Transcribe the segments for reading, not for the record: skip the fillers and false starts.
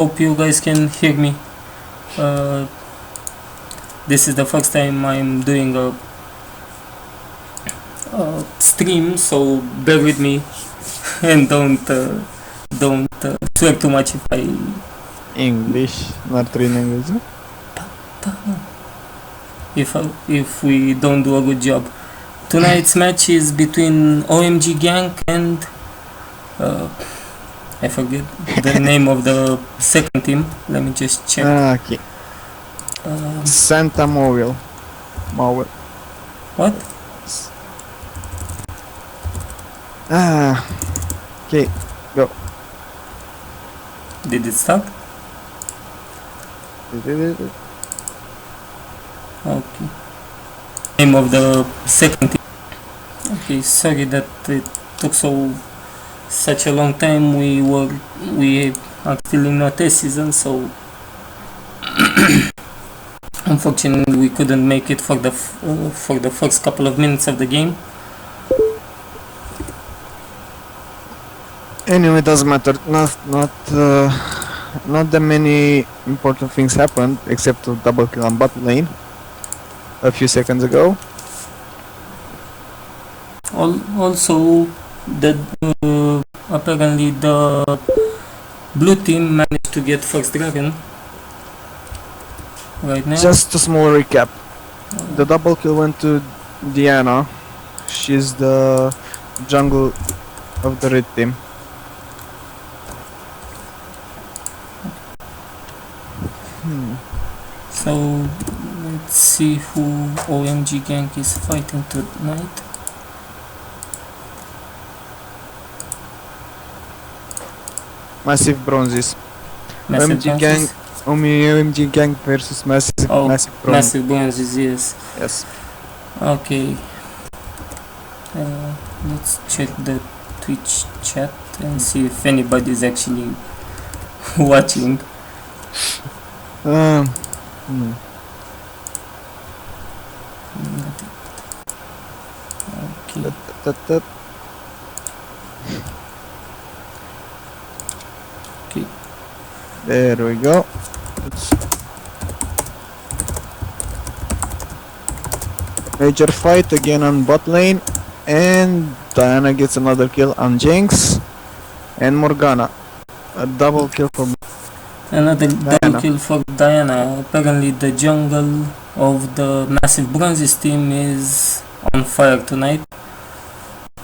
hope you guys can hear me. This is the first time I'm doing a stream, so bear with me and don't swear too much if I... English, not real English. If we don't do a good job. Tonight's match is between OMG Gank and I forget the name of the second team. Let me just check. Okay. Santa Mobile. What? Okay, go. Did it start? Okay. Name of the second team. Okay, sorry that it took such a long time. We are still in our test season, so unfortunately we couldn't make it for the first couple of minutes of the game. Anyway, doesn't matter. Not that many important things happened except a double kill on bot lane a few seconds ago. Also, apparently the blue team managed to get first dragon right now. Just a small recap. The double kill went to Diana. She's the jungle of the red team. So let's see who OMG Gank is fighting tonight. Massive Bronzies. OMG Gank versus Massive Bronzies. Massive Bronzies, yes. Yes. Okay. Let's check the Twitch chat and see if anybody is actually watching. Okay. Okay. There we go. Major fight again on bot lane, and Diana gets another kill on Jinx and Morgana. A double kill for another double kill for Diana. Apparently the jungle of the Massive Bronzes team is on fire tonight.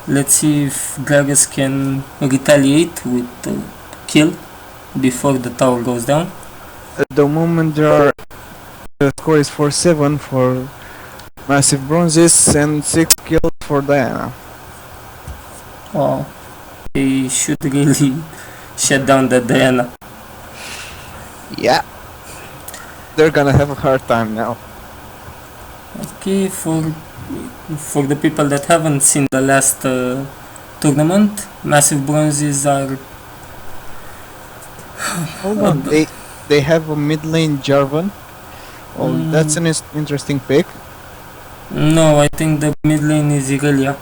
Let's see if Gragas can retaliate with the kill before the tower goes down. At the moment the score is 4-7 for Massive Bronzes and 6 kills for Diana. Wow, they should really shut down the Diana. Yeah, they're gonna have a hard time now. Okay, for the people that haven't seen the last tournament, Massive Bronzes are... Hold on, they have a mid lane Jarvan. Oh, that's an interesting pick. No, I think the mid lane is Irelia.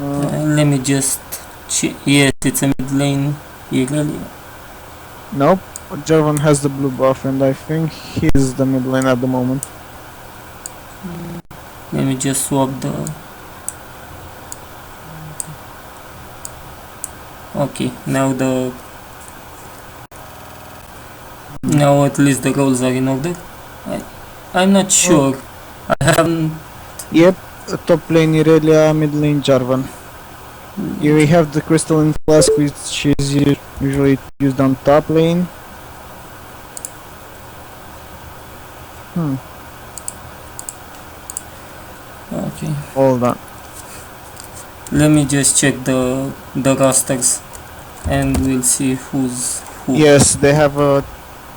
Let me just check. Yes, it's a mid lane Irelia. Nope, Jarvan has the blue buff and I think he's the mid lane at the moment. Let me just swap the... Okay, now at least the roles are in order. I'm not sure. I haven't... Yep, top lane Irelia, mid lane Jarvan. Here we have the crystalline flask, which is usually used on top lane. Okay. Hold on. Let me just check the rosters and we'll see who's who. Yes, they have a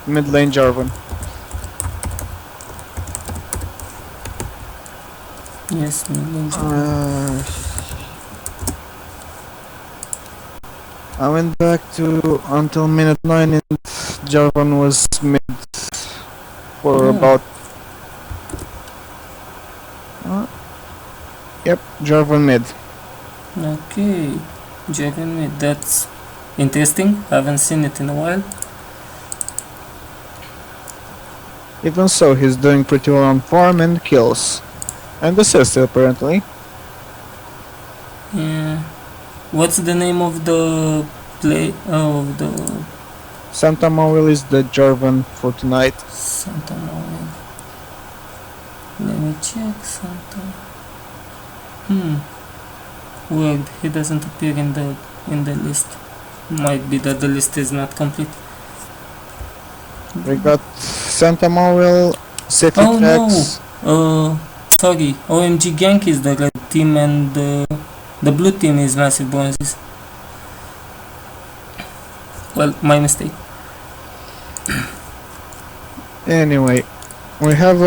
mid lane Jarvan. Yes, mid lane Jarvan. I went back to until minute 9 and Jarvan was mid for about... Yep, Jarvan mid. Okay, Jarvan mid, that's interesting, haven't seen it in a while. Even so, he's doing pretty well on farm and kills. And assist apparently. Yeah. What's the name of the play of the Santa Mawil is the Jarvan for tonight. Santa Monica? Let me check Santa. Weird. He doesn't appear in the list. Might be that the list is not complete. We got Santa Mawil, City Oh Tracks. no! Sorry. OMG Gank is the red team and the blue team is Massive Bronzies. Well, my mistake. Anyway, we have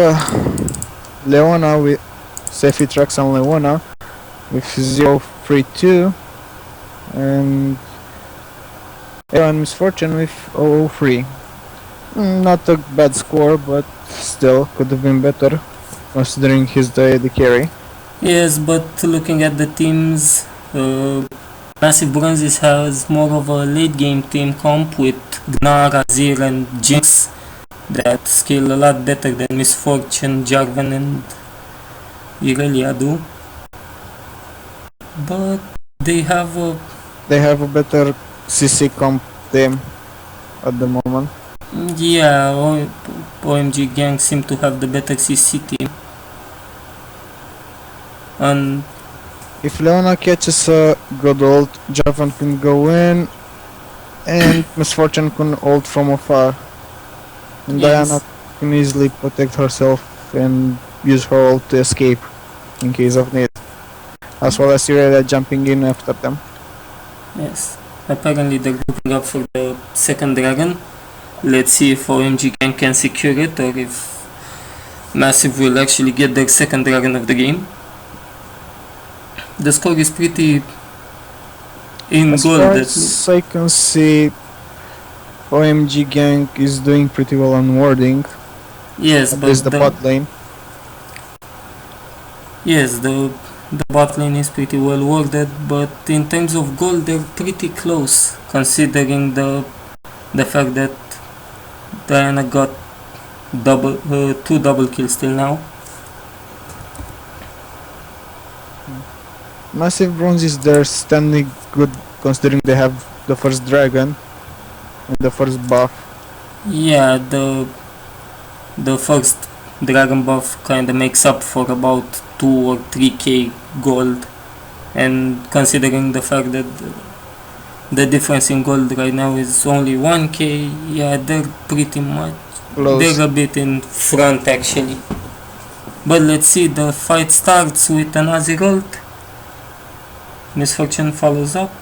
Leona with Sefi Tracks and Leona with 0-3-2 and Aaron Misfortune with 0-3. Not a bad score, but still could have been better considering he's the carry. Yes, but looking at the teams, Massive Bronzies has more of a late game team comp with Gnar, Azir and Jinx that scale a lot better than Misfortune, Jarvan and Irelia do. But they have a better CC comp team at the moment. yeah, OMG Gang seem to have the better CC team. And if Leona catches a good ult, Jarvan can go in and Misfortune can ult from afar. And yes. Diana can easily protect herself and use her ult to escape in case of need. As well as Irelia jumping in after them. Yes, apparently they're grouping up for the second dragon. Let's see if OMG Gang can secure it or if Massive will actually get their second dragon of the game. The score is pretty in as gold. Far as I can see, OMG Gang is doing pretty well on warding. Yes, at but least the bot lane. Yes, the bot lane is pretty well worded, but in terms of gold they're pretty close considering the fact that Diana got two double kills till now. Massive Bronzies, they're standing good considering they have the first dragon and the first buff. Yeah, the first dragon buff kinda makes up for about 2 or 3k gold, and considering the fact that the difference in gold right now is only 1k, yeah, they're pretty much Close. they're a bit in front actually. But let's see, the fight starts with an Azir ult. Misfortune follows up,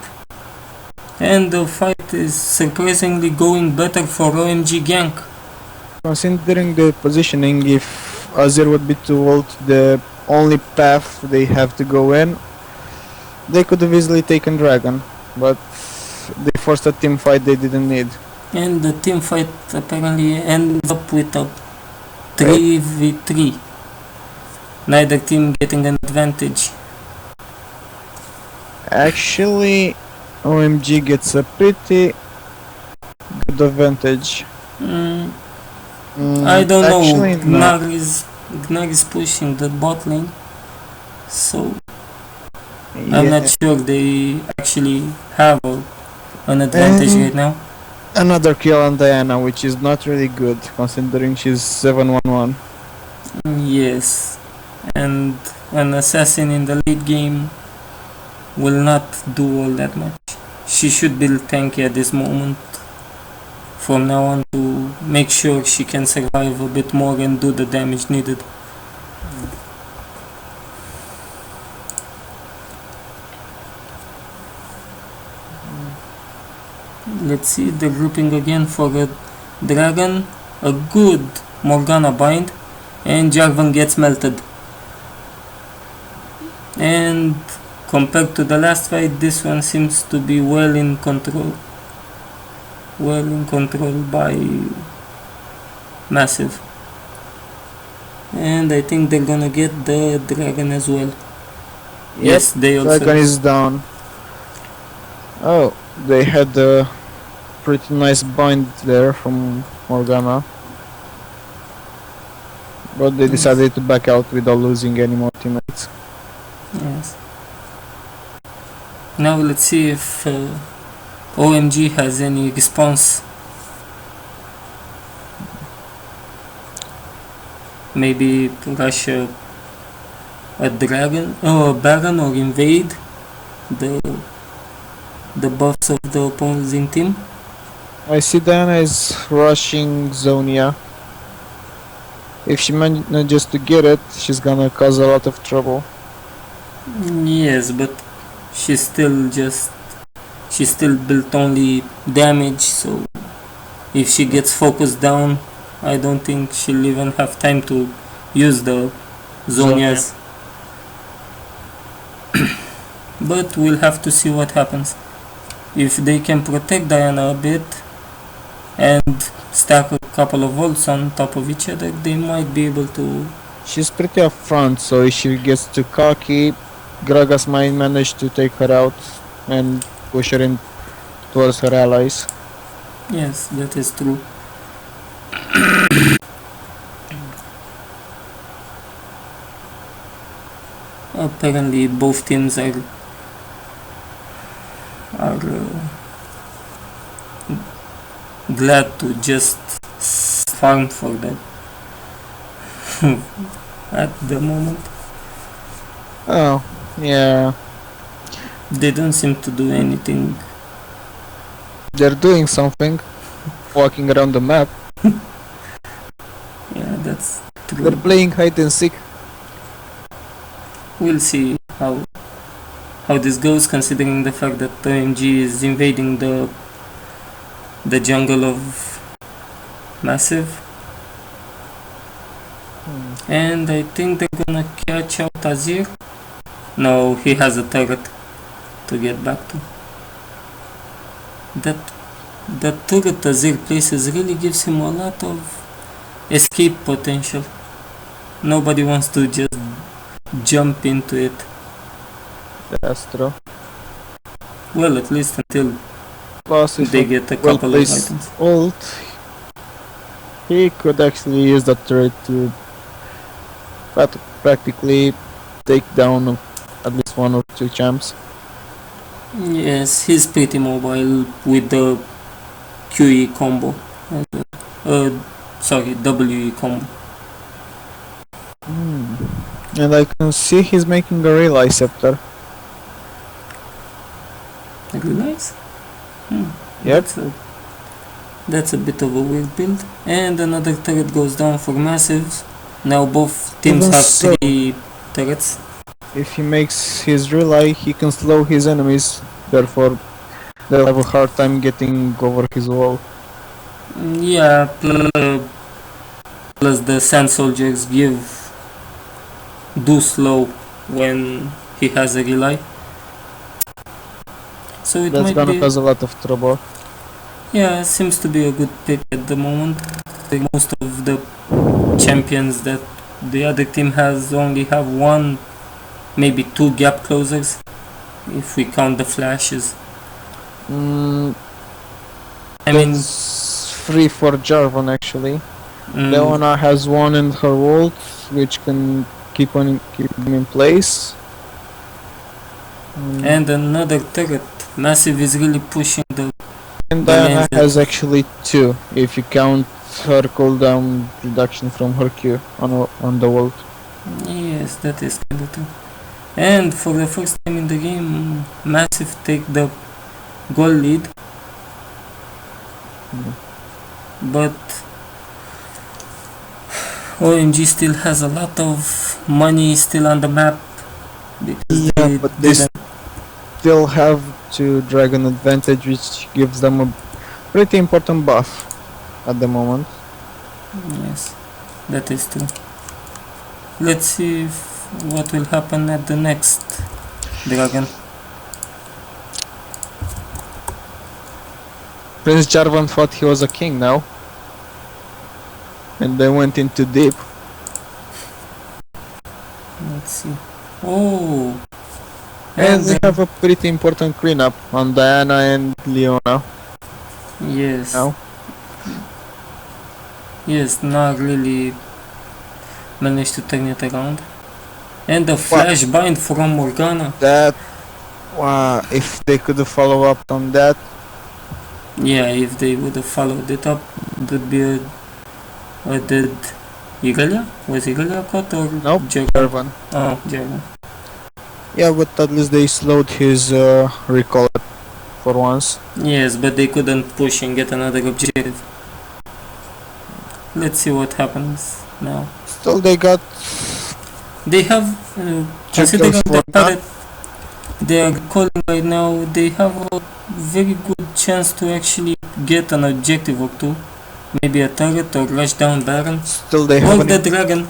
and the fight is surprisingly going better for OMG Gank. Considering the positioning, if Azir would be to ult the only path they have to go in, they could have easily taken dragon, but they forced a team fight they didn't need. And the team fight apparently ends up with a 3v3. Neither team getting an advantage. Actually, OMG gets a pretty good advantage. I don't know. No. Gnar is pushing the bot lane, so Yeah. I'm not sure they actually have an advantage right now. Another kill on Diana, which is not really good considering she's 7-1-1. Yes, and an assassin in the late game will not do all that much. She should be tanky at this moment from now on to make sure she can survive a bit more and do the damage needed. Let's see the grouping again for a dragon, a good Morgana bind, and Jarvan gets melted. And compared to the last fight, this one seems to be well in control by Massive. And I think they're gonna get the dragon as well. Yes, they also. Dragon is down. Oh, they had a pretty nice bind there from Morgana. but they Yes. decided to back out without losing any more teammates. Yes. Now let's see if OMG has any response. Maybe rush a dragon or a baron or invade the buffs of the opposing team. I see Diana is rushing Zonia. If she manages to get it, she's gonna cause a lot of trouble. Yes, but she's still built only damage, so if she gets focused down, I don't think she'll even have time to use the Zonias. But we'll have to see what happens. If they can protect Diana a bit and stack a couple of ults on top of each other, they might be able to. She's pretty upfront, so if she gets too cocky, Gragas might manage to take her out and push her in towards her allies. Yes, that is true. Apparently both teams are glad to just farm for that at the moment. Oh, yeah. They don't seem to do anything. They're doing something, walking around the map. Yeah, that's true. They're playing hide and seek. We'll see how this goes, considering the fact that OMG is invading the jungle of Massive. And I think they're gonna catch out Azir. No, he has a turret to get back to. That turret Azir places really gives him a lot of escape potential. Nobody wants to just jump into it. That's true. Well, at least until Plus, if they get a couple of items. ult, he could actually use that turret to practically take down at least one or two champs. Yes, he's pretty mobile with the QE combo. Sorry, WE combo. And I can see he's making a relay scepter. Realize? Yep. That's a bit of a weird build. And another turret goes down for Massives. Now both teams Even have so, 3 turrets. if he makes his relay, he can slow his enemies. Therefore, they'll have a hard time getting over his wall. Yeah, plus the Sand Soldiers do slow when he has a relay. So it That's might gonna be, cause a lot of trouble. yeah, seems to be a good pick at the moment. Most of the champions that the other team has only have 1, maybe 2 gap closers, if we count the flashes. I mean, That's free for Jarvan actually. mm, Leona has one in her ult, which can keep him in place. and another turret. Massive is really pushing the. And the Diana lanes has actually 2, if you count her cooldown reduction from her Q on the ult. Yes, that is kind of true. And for the first time in the game, Massive take the goal lead. But OMG still has a lot of money still on the map. Because Yeah, but they still have to Dragon advantage, which gives them a pretty important buff at the moment. Yes, that is true. Let's see what will happen at the next dragon. Prince Jarvan thought he was a king now, and they went into deep. Let's see. Oh, And they have a pretty important cleanup on Diana and Leona yes. now. Yes, not really managed to turn it around. And the flash bind from Morgana. That, if they could follow up on that. Yeah, if they would have followed it up, it would be a dead Irelia? Was Irelia caught or Nope, Jarvan. Oh, Jarvan. Yeah, but at least they slowed his recall for once. Yes, but they couldn't push and get another objective. Let's see what happens now. Still, they got. They have, considering the fact that they are calling right now, they have a very good chance to actually get an objective or two. Maybe a turret or rush down Baron. Still, they Or have the dragon.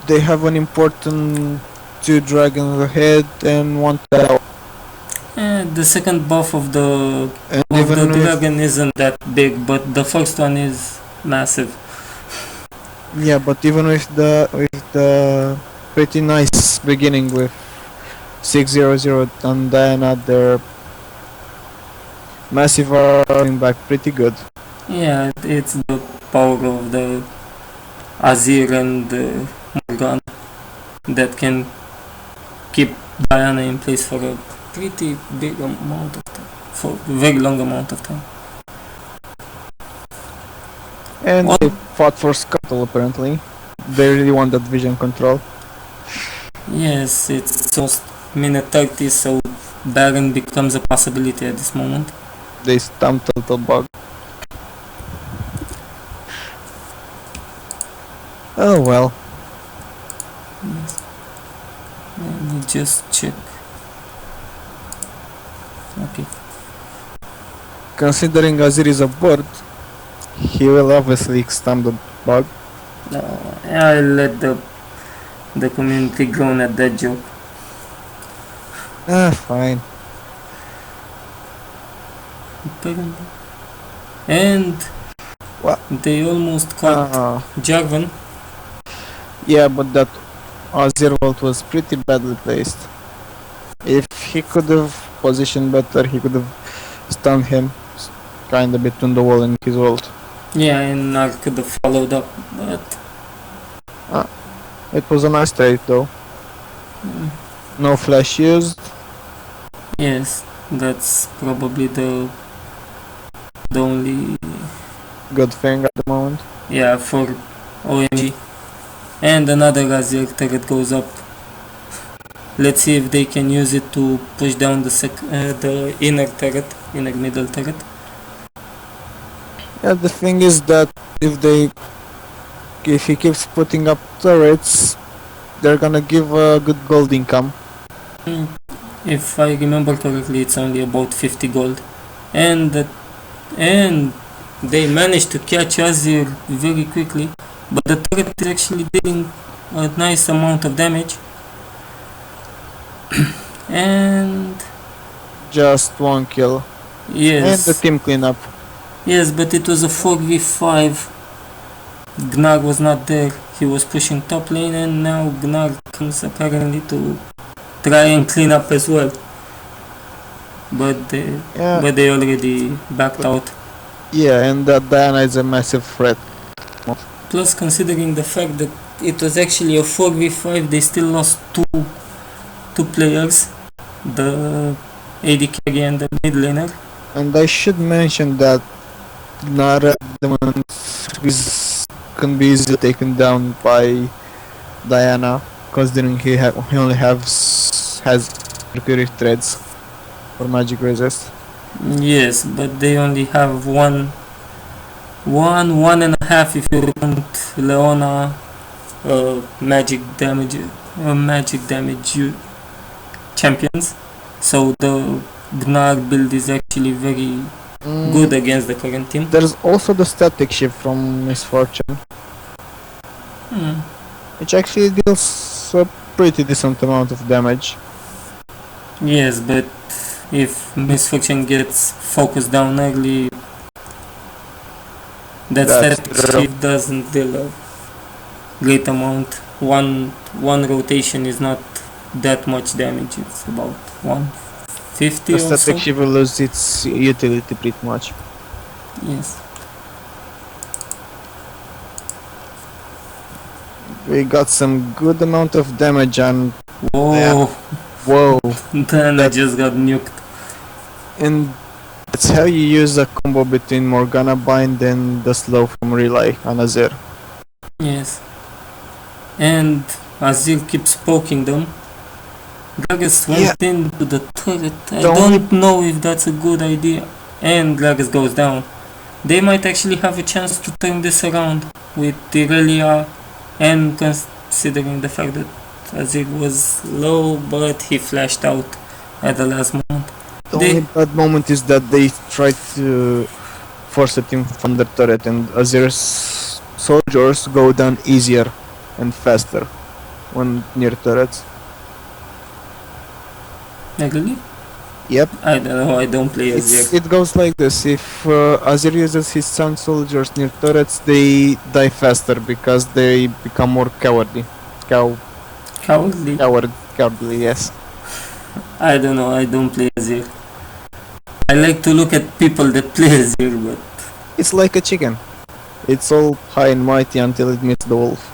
They have an important 2 dragons ahead and 1 tower. The second buff of the dragon isn't that big, but the first one is massive. Yeah, but even with the pretty nice beginning with 600 and Diana, their massive are coming back pretty good. Yeah, it's the power of the Azir and Morgana that can keep Diana in place for a pretty big amount of time, for a very long amount of time. And they fought for Scuttle apparently. They really want that vision control. Yes, it's almost minute 30, so Baron becomes a possibility at this moment. They stumped a little bug. Oh well. Yes. Let me just check. Okay. Considering Azir is a bird, he will obviously stump the bug. I'll let the community groan at that joke. Fine. And what? They almost caught Jarvan. Yeah, but that Azir ult was pretty badly placed. If he could have positioned better, he could have stunned him kinda between the wall and his ult. Yeah, and I could have followed up, but it was a nice trade though. No flash used. Yes, that's probably the only good thing at the moment. Yeah, for OMG. And another Azir turret goes up. Let's see if they can use it to push down the inner middle turret. Yeah, the thing is that if he keeps putting up turrets, they're gonna give a good gold income. If I remember correctly, it's only about 50 gold, and they managed to catch Azir very quickly, but the turret is actually dealing a nice amount of damage. And just 1 kill. Yes. And the team cleanup. Yes, but it was a 4v5. Gnag was not there. He was pushing top lane, and now Gnag comes apparently to try and clean up as well. But they already backed out. Yeah, and that Diana is a massive threat. Plus, considering the fact that it was actually a 4v5, they still lost two players, the AD carry and the mid laner. And I should mention that Nara can be easily taken down by Diana, considering he only has Mercury threads for magic resist. Yes, but they only have one and a half if you want Leona magic damage champions. So the Gnag build is actually very good against the current team. There's also the static shift from Misfortune, which actually deals a pretty decent amount of damage. Yes, but if Misfortune gets focused down early, that static shift doesn't deal a great amount. One rotation is not that much damage. It's about 150 or so. The static shift will lose its utility pretty much. Yes. We got some good amount of damage and Whoa, yeah. Whoa. then I just got nuked. And that's how you use a combo between Morgana Bind and the slow from Relay on Azir. Yes. And Azir keeps poking them. Gragas went into the turret. I don't know if that's a good idea. And Gragas goes down. They might actually have a chance to turn this around with Irelia, and considering the fact that Azir was low, but he flashed out at the last moment. The only bad moment is that they tried to force a team from the turret, and Azir's soldiers go down easier and faster when near turrets. Really? Yep. I don't know, I don't play Azir. It goes like this: if Azir uses his sun soldiers near turrets, they die faster because they become more cowardly. Cowardly? Cowardly, yes. I don't know, I don't play Azir. I like to look at people that play Azir, but... It's like a chicken. It's all high and mighty until it meets the wolf.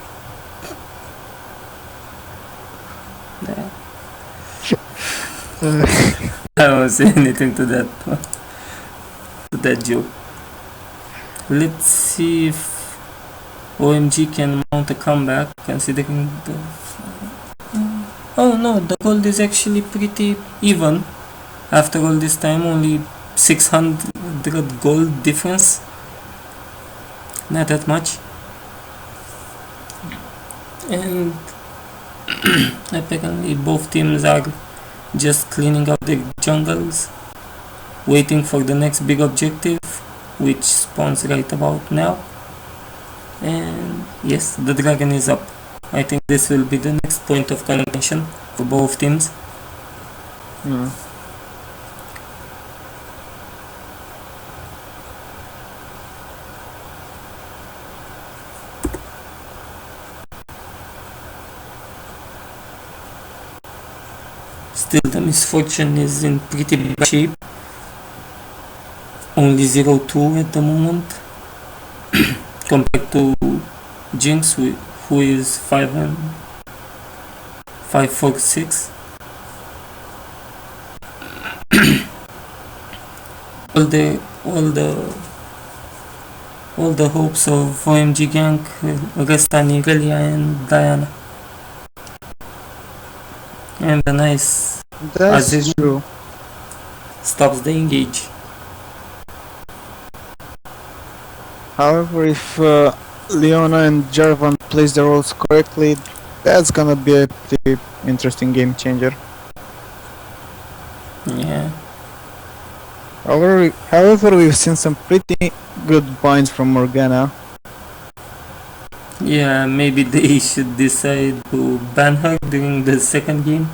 Yeah. I won't say anything to that joke. Let's see if OMG can mount a comeback, considering the... Oh no, the gold is actually pretty even. After all this time, only 600 gold difference. Not that much. And apparently both teams are just cleaning up their jungles, waiting for the next big objective, which spawns right about now. And yes, the dragon is up. I think this will be the next point of contention for both teams. Still, the misfortune is in pretty bad shape. Only 0-2 at the moment, compared to Jinx, who is 5-4-6. all the hopes of OMG Gank rest on Irelia and Diana. And the nice That's true. Stops the engage. However, if Leona and Jarvan plays their roles correctly, that's gonna be a pretty interesting game changer. Yeah. However, we've seen some pretty good binds from Morgana. Yeah, maybe they should decide to ban her during the second game.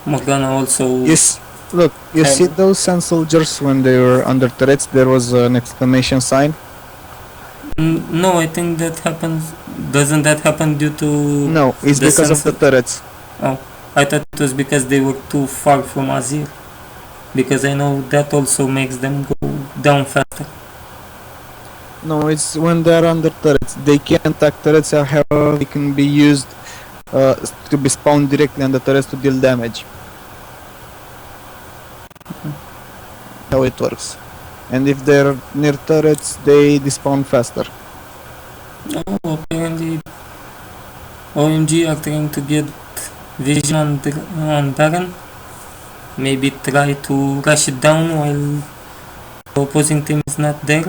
Morgana also... Yes, look, you see those Sun soldiers when they were under turrets, there was an exclamation sign? No, I think that happens... Doesn't that happen due to... No, it's because of the turrets. Oh, I thought it was because they were too far from Azir. Because I know that also makes them go down faster. No, it's when they're under turrets. They can attack turrets, however they can be used to be spawned directly on the turrets to deal damage. How it works. And if they're near turrets, they despawn faster. Oh, apparently OMG are trying to get vision on Baron. Maybe try to rush it down while the opposing team is not there.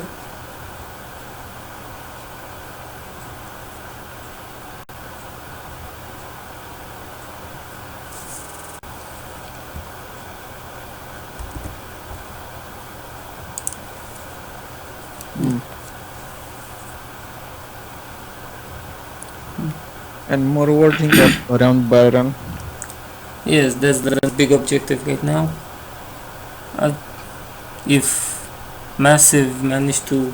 And more wording up around Baron. Yes, that's the big objective right now. If Massive manage to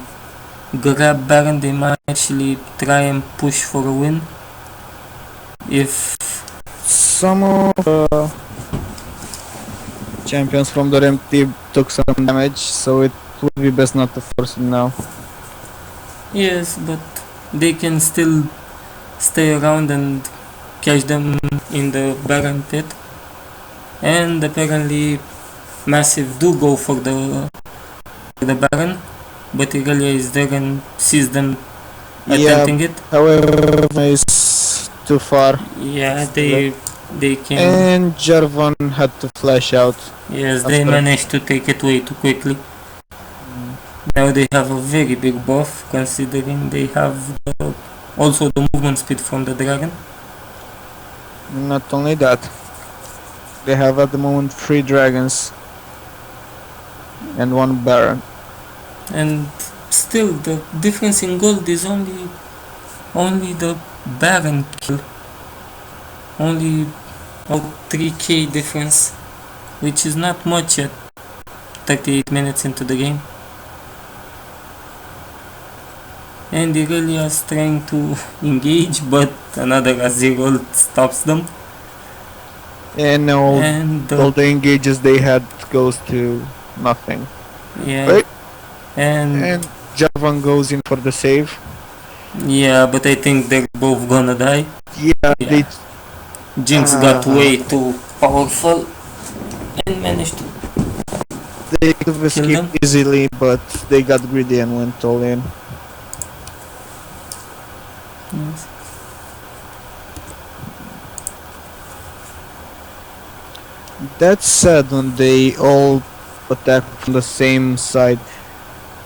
grab Baron, they might actually try and push for a win. If some of the champions from the Rem team took some damage, so it would be best not to force it now. yes, but they can still stay around and catch them in the Baron pit. And apparently Massive do go for the Baron, but Irelia is there and sees them attempting it. However, is too far. Yeah, they can. And Jarvan had to flash out. Yes, they managed to take it way too quickly. Now they have a very big buff, considering they have also the movement speed from the dragon. Not only that, they have at the moment 3 dragons and 1 baron. And still, the difference in gold is only the baron kill. Only 3k difference, which is not much at 38 minutes into the game. And Irelia is trying to engage, but another Azir stops them. And all the engages they had goes to nothing. Yeah. Right? And Jarvan goes in for the save. yeah, but I think they're both gonna die. Yeah. Jinx got way too powerful and managed to. They could have escaped easily, but they got greedy and went all in. Yes. That's sad when they all attack from the same side.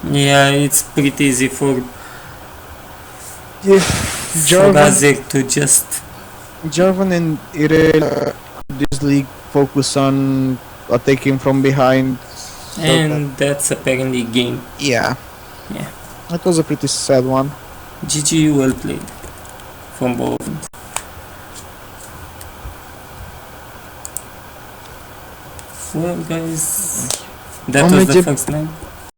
Yeah, it's pretty easy for Jarvan Azir to just. Jarvan and Irelia this league focus on attacking from behind. And that's apparently game. Yeah. That was a pretty sad one. GG, well played from both. Well, guys, that was the first night.